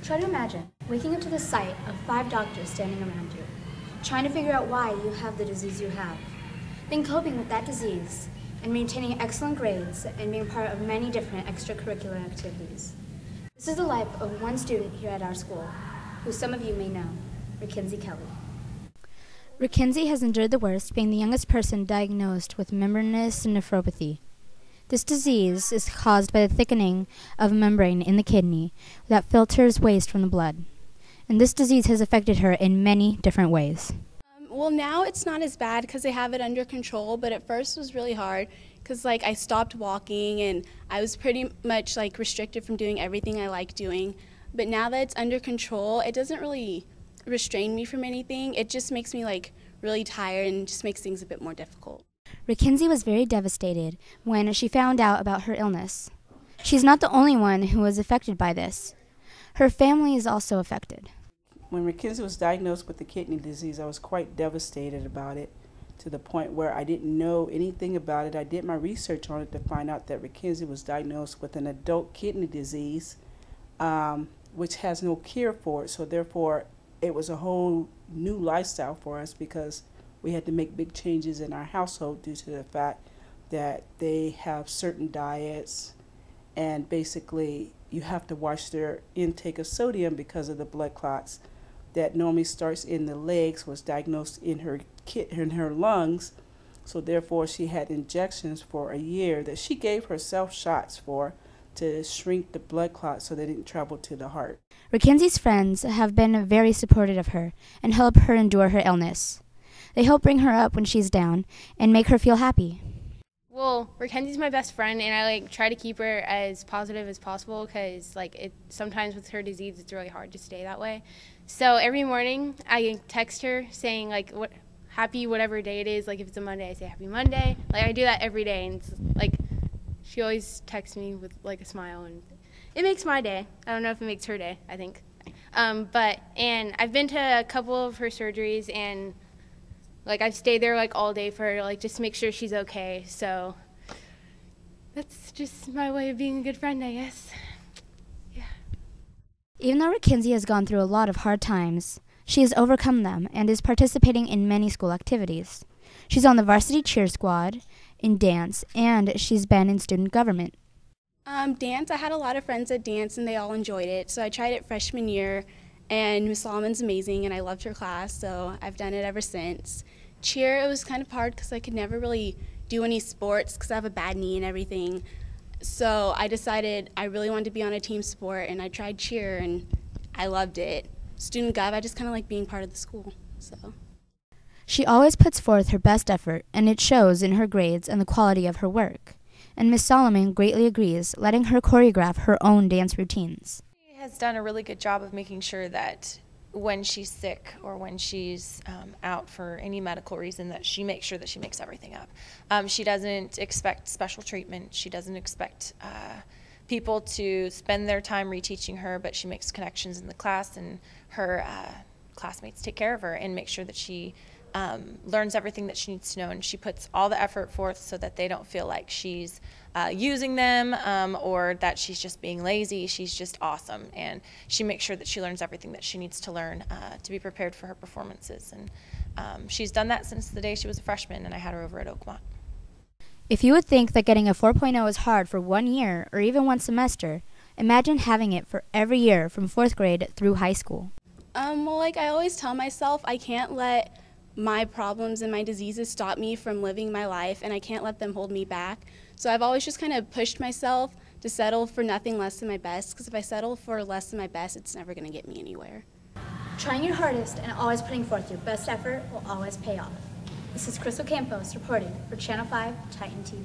Try to imagine waking up to the sight of 5 doctors standing around you, trying to figure out why you have the disease you have, then coping with that disease and maintaining excellent grades and being part of many different extracurricular activities. This is the life of one student here at our school, who some of you may know, Rakenzi Kelly. Rakenzi has endured the worst, being the youngest person diagnosed with membranous nephropathy. This disease is caused by the thickening of a membrane in the kidney that filters waste from the blood. And this disease has affected her in many different ways. Well, now it's not as bad because they have it under control, but at first it was really hard because I stopped walking and I was pretty much restricted from doing everything I like doing. But now that it's under control, it doesn't really restrain me from anything. It just makes me really tired and just makes things a bit more difficult. Rakenzi was very devastated when she found out about her illness. She's not the only one who was affected by this. Her family is also affected. When Rakenzi was diagnosed with the kidney disease, I was quite devastated about it, to the point where I didn't know anything about it. I did my research on it to find out that Rakenzi was diagnosed with an adult kidney disease, which has no cure for it. So therefore, it was a whole new lifestyle for us because we had to make big changes in our household due to the fact that they have certain diets, and basically you have to watch their intake of sodium because of the blood clots that normally starts in the legs, was diagnosed in her lungs. So therefore she had injections for a year that she gave herself shots for to shrink the blood clots so they didn't travel to the heart. Rakenzi's friends have been very supportive of her and help her endure her illness. They help bring her up when she's down and make her feel happy. Well, Rakenzi's my best friend, and I try to keep her as positive as possible because sometimes with her disease it's really hard to stay that way. So every morning I text her saying what happy whatever day it is. If it's a Monday, I say happy Monday. I do that every day, and it's, she always texts me with a smile, and it makes my day. I don't know if it makes her day, I think. And I've been to a couple of her surgeries, and I've stayed there all day for her, just to make sure she's okay. So that's just my way of being a good friend, I guess. Yeah. Even though Rakenzi has gone through a lot of hard times, she has overcome them and is participating in many school activities. She's on the varsity cheer squad, in dance, and she's been in student government. Dance, I had a lot of friends at dance and they all enjoyed it. So I tried it freshman year, and Miss Solomon's amazing and I loved her class, so I've done it ever since. Cheer, it was kind of hard because I could never really do any sports because I have a bad knee and everything. So I decided I really wanted to be on a team sport, and I tried cheer and I loved it. Student gov, I just kind of like being part of the school. So. She always puts forth her best effort, and it shows in her grades and the quality of her work. And Miss Solomon greatly agrees, letting her choreograph her own dance routines. She has done a really good job of making sure that when she's sick or when she's out for any medical reason, that she makes sure that she makes everything up. She doesn't expect special treatment. She doesn't expect people to spend their time reteaching her, but she makes connections in the class, and her classmates take care of her and make sure that she learns everything that she needs to know, and she puts all the effort forth so that they don't feel like she's using them or that she's just being lazy. She's just awesome, and she makes sure that she learns everything that she needs to learn to be prepared for her performances. And she's done that since the day she was a freshman, and I had her over at Oakmont. If you would think that getting a 4.0 is hard for 1 year or even 1 semester, imagine having it for every year from 4th grade through high school. Well, I always tell myself, I can't let my problems and my diseases stop me from living my life, and I can't let them hold me back. So I've always just kind of pushed myself to settle for nothing less than my best, because if I settle for less than my best, it's never going to get me anywhere. Trying your hardest and always putting forth your best effort will always pay off. This is Crystal Campos reporting for Channel 5 Titan TV.